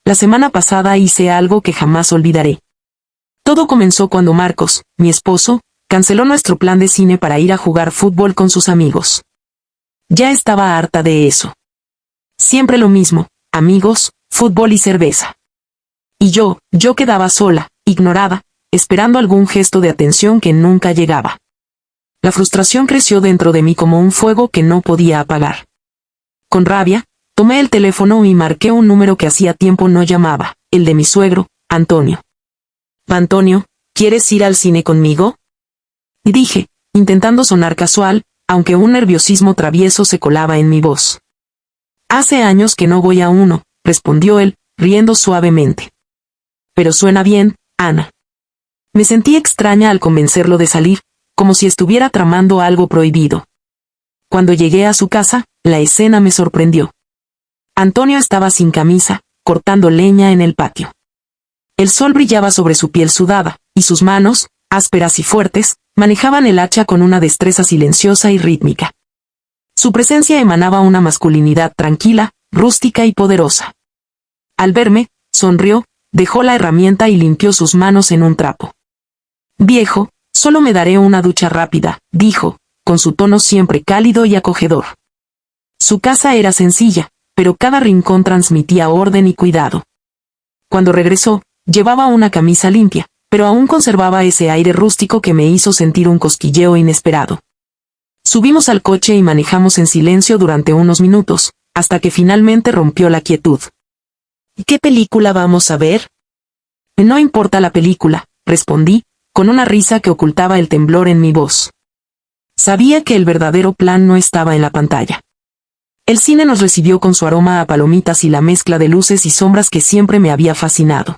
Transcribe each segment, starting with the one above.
La semana pasada hice algo que jamás olvidaré. Todo comenzó cuando Marcos, mi esposo, canceló nuestro plan de cine para ir a jugar fútbol con sus amigos. Ya estaba harta de eso. Siempre lo mismo, amigos, fútbol y cerveza. Y yo quedaba sola, ignorada, esperando algún gesto de atención que nunca llegaba. La frustración creció dentro de mí como un fuego que no podía apagar. Con rabia, tomé el teléfono y marqué un número que hacía tiempo no llamaba, el de mi suegro, Antonio. «Antonio, ¿quieres ir al cine conmigo?», dije, intentando sonar casual, aunque un nerviosismo travieso se colaba en mi voz. «Hace años que no voy a uno», respondió él, riendo suavemente. «Pero suena bien, Ana». Me sentí extraña al convencerlo de salir, como si estuviera tramando algo prohibido. Cuando llegué a su casa, la escena me sorprendió. Antonio estaba sin camisa, cortando leña en el patio. El sol brillaba sobre su piel sudada, y sus manos, ásperas y fuertes, manejaban el hacha con una destreza silenciosa y rítmica. Su presencia emanaba una masculinidad tranquila, rústica y poderosa. Al verme, sonrió, dejó la herramienta y limpió sus manos en un trapo. «Viejo, solo me daré una ducha rápida», dijo, con su tono siempre cálido y acogedor. Su casa era sencilla, pero cada rincón transmitía orden y cuidado. Cuando regresó, llevaba una camisa limpia, pero aún conservaba ese aire rústico que me hizo sentir un cosquilleo inesperado. Subimos al coche y manejamos en silencio durante unos minutos, hasta que finalmente rompió la quietud. «¿Qué película vamos a ver?». «No importa la película», respondí, con una risa que ocultaba el temblor en mi voz. Sabía que el verdadero plan no estaba en la pantalla. El cine nos recibió con su aroma a palomitas y la mezcla de luces y sombras que siempre me había fascinado.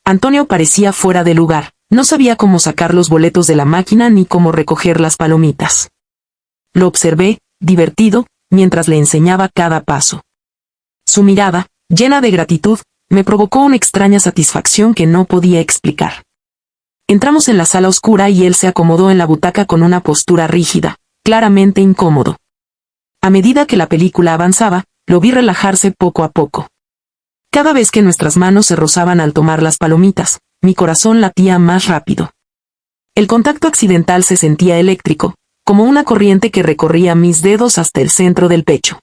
Antonio parecía fuera de lugar, no sabía cómo sacar los boletos de la máquina ni cómo recoger las palomitas. Lo observé, divertido, mientras le enseñaba cada paso. Su mirada, llena de gratitud, me provocó una extraña satisfacción que no podía explicar. Entramos en la sala oscura y él se acomodó en la butaca con una postura rígida, claramente incómodo. A medida que la película avanzaba, lo vi relajarse poco a poco. Cada vez que nuestras manos se rozaban al tomar las palomitas, mi corazón latía más rápido. El contacto accidental se sentía eléctrico, como una corriente que recorría mis dedos hasta el centro del pecho.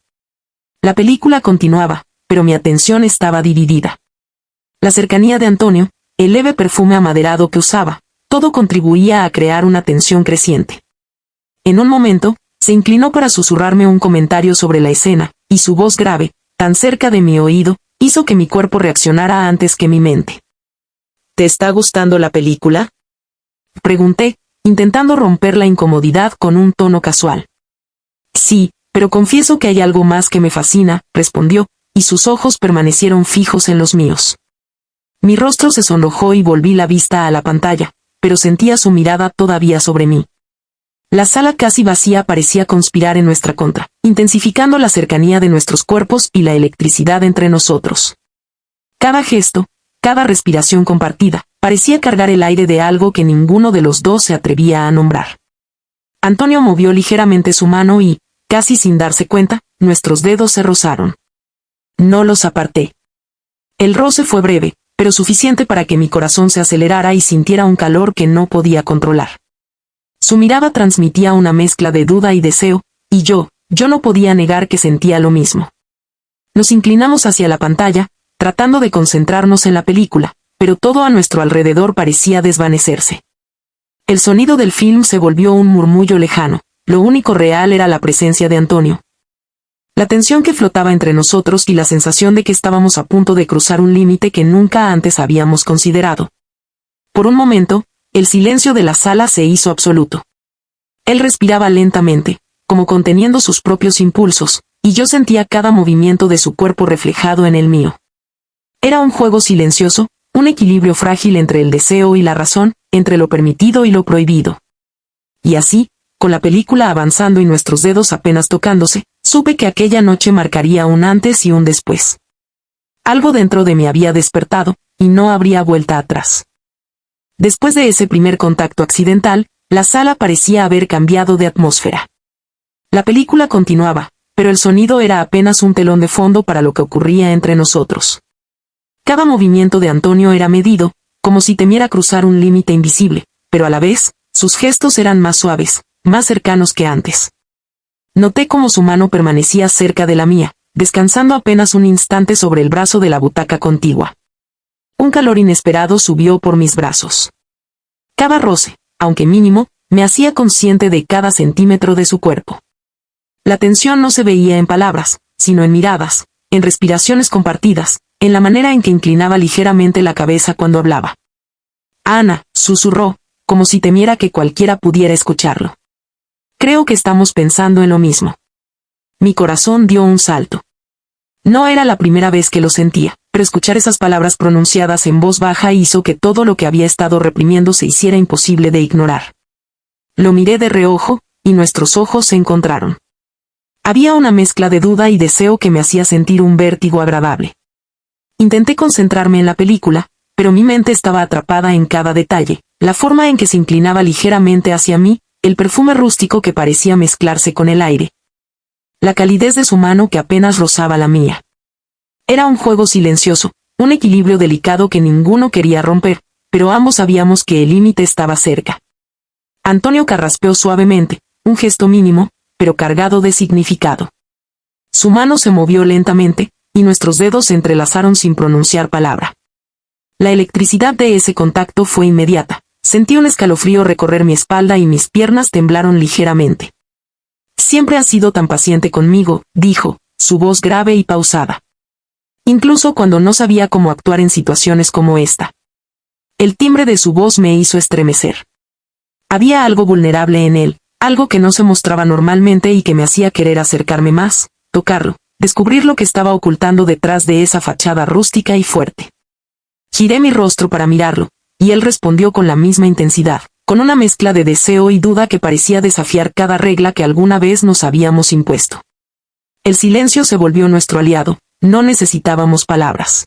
La película continuaba, pero mi atención estaba dividida. La cercanía de Antonio, el leve perfume amaderado que usaba, todo contribuía a crear una tensión creciente. En un momento, se inclinó para susurrarme un comentario sobre la escena, y su voz grave, tan cerca de mi oído, hizo que mi cuerpo reaccionara antes que mi mente. «¿Te está gustando la película?», pregunté, intentando romper la incomodidad con un tono casual. «Sí, pero confieso que hay algo más que me fascina», respondió, y sus ojos permanecieron fijos en los míos. Mi rostro se sonrojó y volví la vista a la pantalla, pero sentía su mirada todavía sobre mí. La sala casi vacía parecía conspirar en nuestra contra, intensificando la cercanía de nuestros cuerpos y la electricidad entre nosotros. Cada gesto, cada respiración compartida, parecía cargar el aire de algo que ninguno de los dos se atrevía a nombrar. Antonio movió ligeramente su mano y, casi sin darse cuenta, nuestros dedos se rozaron. No los aparté. El roce fue breve, pero suficiente para que mi corazón se acelerara y sintiera un calor que no podía controlar. Su mirada transmitía una mezcla de duda y deseo, y yo no podía negar que sentía lo mismo. Nos inclinamos hacia la pantalla, tratando de concentrarnos en la película, pero todo a nuestro alrededor parecía desvanecerse. El sonido del film se volvió un murmullo lejano, lo único real era la presencia de Antonio. La tensión que flotaba entre nosotros y la sensación de que estábamos a punto de cruzar un límite que nunca antes habíamos considerado. Por un momento, el silencio de la sala se hizo absoluto. Él respiraba lentamente, como conteniendo sus propios impulsos, y yo sentía cada movimiento de su cuerpo reflejado en el mío. Era un juego silencioso, un equilibrio frágil entre el deseo y la razón, entre lo permitido y lo prohibido. Y así, con la película avanzando y nuestros dedos apenas tocándose, supe que aquella noche marcaría un antes y un después. Algo dentro de mí había despertado, y no habría vuelta atrás. Después de ese primer contacto accidental, la sala parecía haber cambiado de atmósfera. La película continuaba, pero el sonido era apenas un telón de fondo para lo que ocurría entre nosotros. Cada movimiento de Antonio era medido, como si temiera cruzar un límite invisible, pero a la vez, sus gestos eran más suaves, más cercanos que antes. Noté cómo su mano permanecía cerca de la mía, descansando apenas un instante sobre el brazo de la butaca contigua. Un calor inesperado subió por mis brazos. Cada roce, aunque mínimo, me hacía consciente de cada centímetro de su cuerpo. La tensión no se veía en palabras, sino en miradas, en respiraciones compartidas, en la manera en que inclinaba ligeramente la cabeza cuando hablaba. Ana, susurró, como si temiera que cualquiera pudiera escucharlo. Creo que estamos pensando en lo mismo. Mi corazón dio un salto. No era la primera vez que lo sentía, pero escuchar esas palabras pronunciadas en voz baja hizo que todo lo que había estado reprimiendo se hiciera imposible de ignorar. Lo miré de reojo, y nuestros ojos se encontraron. Había una mezcla de duda y deseo que me hacía sentir un vértigo agradable. Intenté concentrarme en la película, pero mi mente estaba atrapada en cada detalle, la forma en que se inclinaba ligeramente hacia mí, el perfume rústico que parecía mezclarse con el aire. La calidez de su mano que apenas rozaba la mía. Era un juego silencioso, un equilibrio delicado que ninguno quería romper, pero ambos sabíamos que el límite estaba cerca. Antonio carraspeó suavemente, un gesto mínimo, pero cargado de significado. Su mano se movió lentamente, y nuestros dedos se entrelazaron sin pronunciar palabra. La electricidad de ese contacto fue inmediata. Sentí un escalofrío recorrer mi espalda y mis piernas temblaron ligeramente. Siempre has sido tan paciente conmigo, dijo, su voz grave y pausada. Incluso cuando no sabía cómo actuar en situaciones como esta. El timbre de su voz me hizo estremecer. Había algo vulnerable en él, algo que no se mostraba normalmente y que me hacía querer acercarme más, tocarlo, descubrir lo que estaba ocultando detrás de esa fachada rústica y fuerte. Giré mi rostro para mirarlo, y él respondió con la misma intensidad, con una mezcla de deseo y duda que parecía desafiar cada regla que alguna vez nos habíamos impuesto. El silencio se volvió nuestro aliado, no necesitábamos palabras.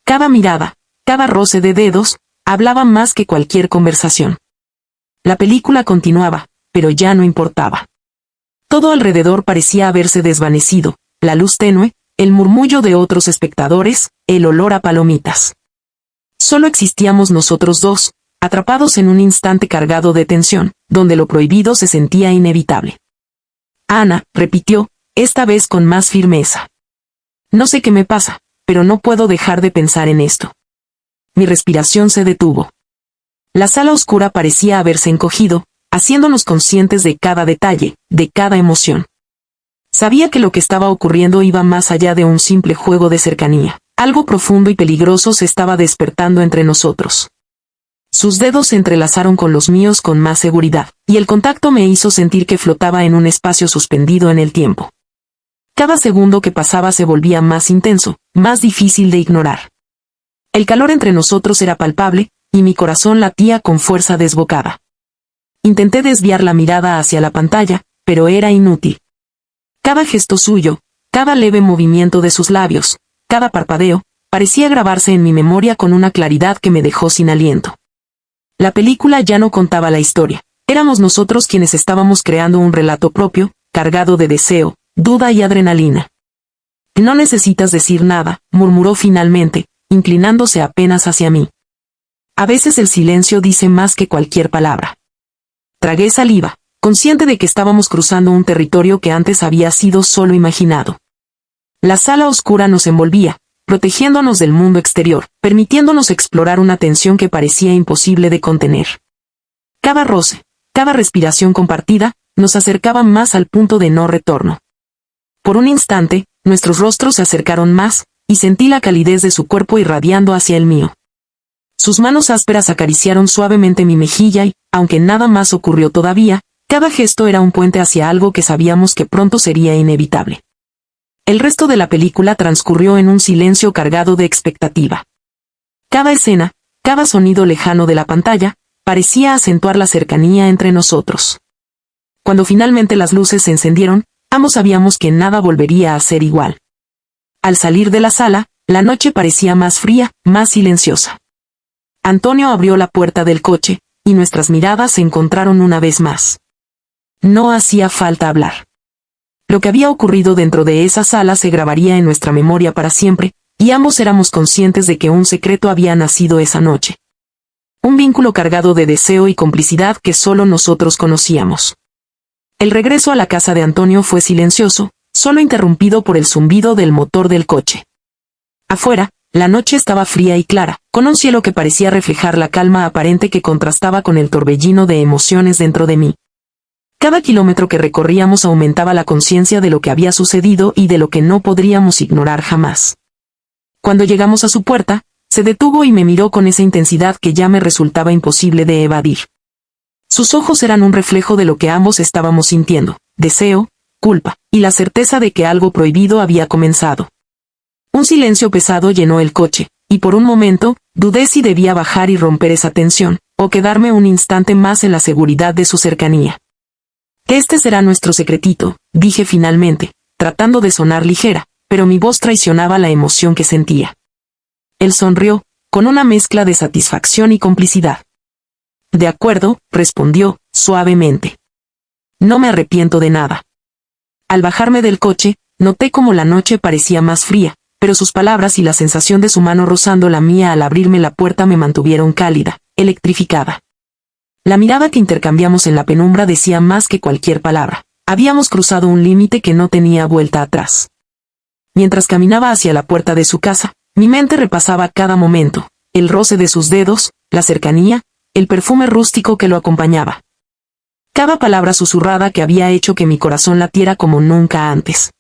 Cada mirada, cada roce de dedos, hablaba más que cualquier conversación. La película continuaba, pero ya no importaba. Todo alrededor parecía haberse desvanecido, la luz tenue, el murmullo de otros espectadores, el olor a palomitas. Solo existíamos nosotros dos, atrapados en un instante cargado de tensión, donde lo prohibido se sentía inevitable. Ana, repitió, esta vez con más firmeza. No sé qué me pasa, pero no puedo dejar de pensar en esto. Mi respiración se detuvo. La sala oscura parecía haberse encogido, haciéndonos conscientes de cada detalle, de cada emoción. Sabía que lo que estaba ocurriendo iba más allá de un simple juego de cercanía. Algo profundo y peligroso se estaba despertando entre nosotros. Sus dedos se entrelazaron con los míos con más seguridad, y el contacto me hizo sentir que flotaba en un espacio suspendido en el tiempo. Cada segundo que pasaba se volvía más intenso, más difícil de ignorar. El calor entre nosotros era palpable, y mi corazón latía con fuerza desbocada. Intenté desviar la mirada hacia la pantalla, pero era inútil. Cada gesto suyo, cada leve movimiento de sus labios, cada parpadeo, parecía grabarse en mi memoria con una claridad que me dejó sin aliento. La película ya no contaba la historia, éramos nosotros quienes estábamos creando un relato propio, cargado de deseo, duda y adrenalina. No necesitas decir nada, murmuró finalmente, inclinándose apenas hacia mí. A veces el silencio dice más que cualquier palabra. Tragué saliva, consciente de que estábamos cruzando un territorio que antes había sido solo imaginado. La sala oscura nos envolvía, protegiéndonos del mundo exterior, permitiéndonos explorar una tensión que parecía imposible de contener. Cada roce, cada respiración compartida, nos acercaba más al punto de no retorno. Por un instante, nuestros rostros se acercaron más, y sentí la calidez de su cuerpo irradiando hacia el mío. Sus manos ásperas acariciaron suavemente mi mejilla y, aunque nada más ocurrió todavía, cada gesto era un puente hacia algo que sabíamos que pronto sería inevitable. El resto de la película transcurrió en un silencio cargado de expectativa. Cada escena, cada sonido lejano de la pantalla, parecía acentuar la cercanía entre nosotros. Cuando finalmente las luces se encendieron, ambos sabíamos que nada volvería a ser igual. Al salir de la sala, la noche parecía más fría, más silenciosa. Antonio abrió la puerta del coche, y nuestras miradas se encontraron una vez más. No hacía falta hablar. Lo que había ocurrido dentro de esa sala se grabaría en nuestra memoria para siempre, y ambos éramos conscientes de que un secreto había nacido esa noche. Un vínculo cargado de deseo y complicidad que solo nosotros conocíamos. El regreso a la casa de Antonio fue silencioso, solo interrumpido por el zumbido del motor del coche. Afuera, la noche estaba fría y clara, con un cielo que parecía reflejar la calma aparente que contrastaba con el torbellino de emociones dentro de mí. Cada kilómetro que recorríamos aumentaba la conciencia de lo que había sucedido y de lo que no podríamos ignorar jamás. Cuando llegamos a su puerta, se detuvo y me miró con esa intensidad que ya me resultaba imposible de evadir. Sus ojos eran un reflejo de lo que ambos estábamos sintiendo, deseo, culpa, y la certeza de que algo prohibido había comenzado. Un silencio pesado llenó el coche, y por un momento, dudé si debía bajar y romper esa tensión, o quedarme un instante más en la seguridad de su cercanía. Este será nuestro secretito, dije finalmente, tratando de sonar ligera, pero mi voz traicionaba la emoción que sentía. Él sonrió, con una mezcla de satisfacción y complicidad. De acuerdo, respondió, suavemente. No me arrepiento de nada. Al bajarme del coche, noté cómo la noche parecía más fría, pero sus palabras y la sensación de su mano rozando la mía al abrirme la puerta me mantuvieron cálida, electrificada. La mirada que intercambiamos en la penumbra decía más que cualquier palabra. Habíamos cruzado un límite que no tenía vuelta atrás. Mientras caminaba hacia la puerta de su casa, mi mente repasaba cada momento, el roce de sus dedos, la cercanía, el perfume rústico que lo acompañaba. Cada palabra susurrada que había hecho que mi corazón latiera como nunca antes.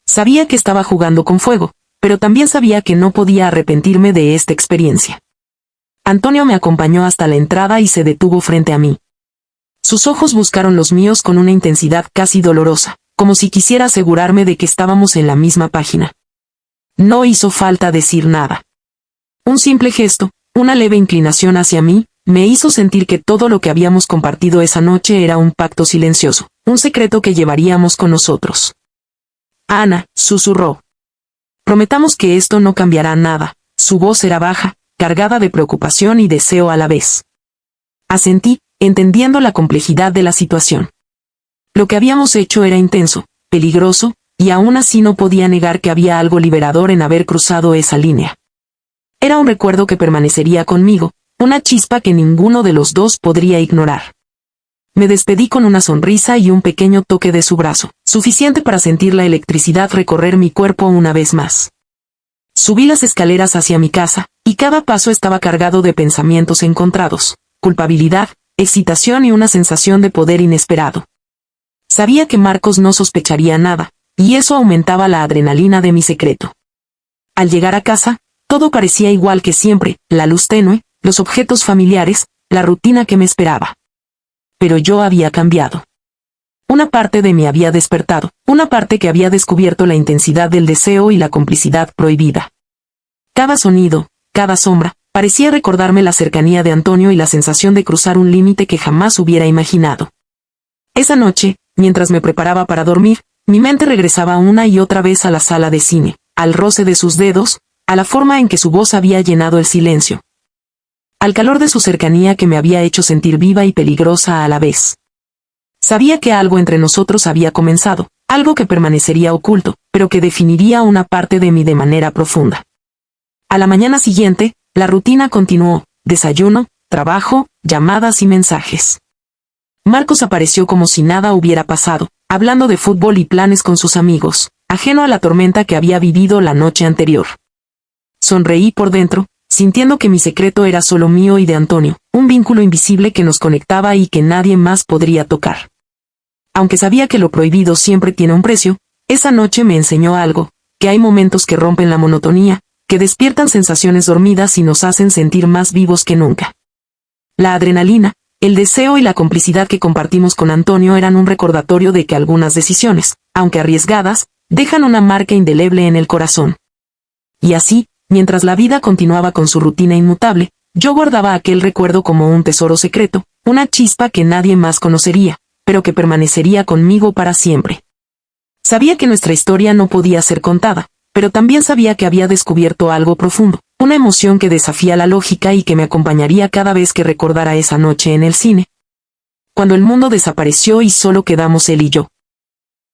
Sabía que estaba jugando con fuego, pero también sabía que no podía arrepentirme de esta experiencia. Antonio me acompañó hasta la entrada y se detuvo frente a mí. Sus ojos buscaron los míos con una intensidad casi dolorosa, como si quisiera asegurarme de que estábamos en la misma página. No hizo falta decir nada. Un simple gesto, una leve inclinación hacia mí, me hizo sentir que todo lo que habíamos compartido esa noche era un pacto silencioso, un secreto que llevaríamos con nosotros. Ana, susurró. Prometamos que esto no cambiará nada. Su voz era baja, cargada de preocupación y deseo a la vez. Asentí, entendiendo la complejidad de la situación. Lo que habíamos hecho era intenso, peligroso, y aún así no podía negar que había algo liberador en haber cruzado esa línea. Era un recuerdo que permanecería conmigo, una chispa que ninguno de los dos podría ignorar. Me despedí con una sonrisa y un pequeño toque de su brazo, suficiente para sentir la electricidad recorrer mi cuerpo una vez más. Subí las escaleras hacia mi casa, y cada paso estaba cargado de pensamientos encontrados, culpabilidad, excitación y una sensación de poder inesperado. Sabía que Marcos no sospecharía nada, y eso aumentaba la adrenalina de mi secreto. Al llegar a casa, todo parecía igual que siempre, la luz tenue, los objetos familiares, la rutina que me esperaba. Pero yo había cambiado. Una parte de mí había despertado, una parte que había descubierto la intensidad del deseo y la complicidad prohibida. Cada sonido, cada sombra, parecía recordarme la cercanía de Antonio y la sensación de cruzar un límite que jamás hubiera imaginado. Esa noche, mientras me preparaba para dormir, mi mente regresaba una y otra vez a la sala de cine, al roce de sus dedos, a la forma en que su voz había llenado el silencio. Al calor de su cercanía que me había hecho sentir viva y peligrosa a la vez. Sabía que algo entre nosotros había comenzado, algo que permanecería oculto, pero que definiría una parte de mí de manera profunda. A la mañana siguiente, la rutina continuó, desayuno, trabajo, llamadas y mensajes. Marcos apareció como si nada hubiera pasado, hablando de fútbol y planes con sus amigos, ajeno a la tormenta que había vivido la noche anterior. Sonreí por dentro, sintiendo que mi secreto era solo mío y de Antonio, un vínculo invisible que nos conectaba y que nadie más podría tocar. Aunque sabía que lo prohibido siempre tiene un precio, esa noche me enseñó algo, que hay momentos que rompen la monotonía, que despiertan sensaciones dormidas y nos hacen sentir más vivos que nunca. La adrenalina, el deseo y la complicidad que compartimos con Antonio eran un recordatorio de que algunas decisiones, aunque arriesgadas, dejan una marca indeleble en el corazón. Y así, mientras la vida continuaba con su rutina inmutable, yo guardaba aquel recuerdo como un tesoro secreto, una chispa que nadie más conocería, pero que permanecería conmigo para siempre. Sabía que nuestra historia no podía ser contada, pero también sabía que había descubierto algo profundo, una emoción que desafía la lógica y que me acompañaría cada vez que recordara esa noche en el cine. Cuando el mundo desapareció y solo quedamos él y yo.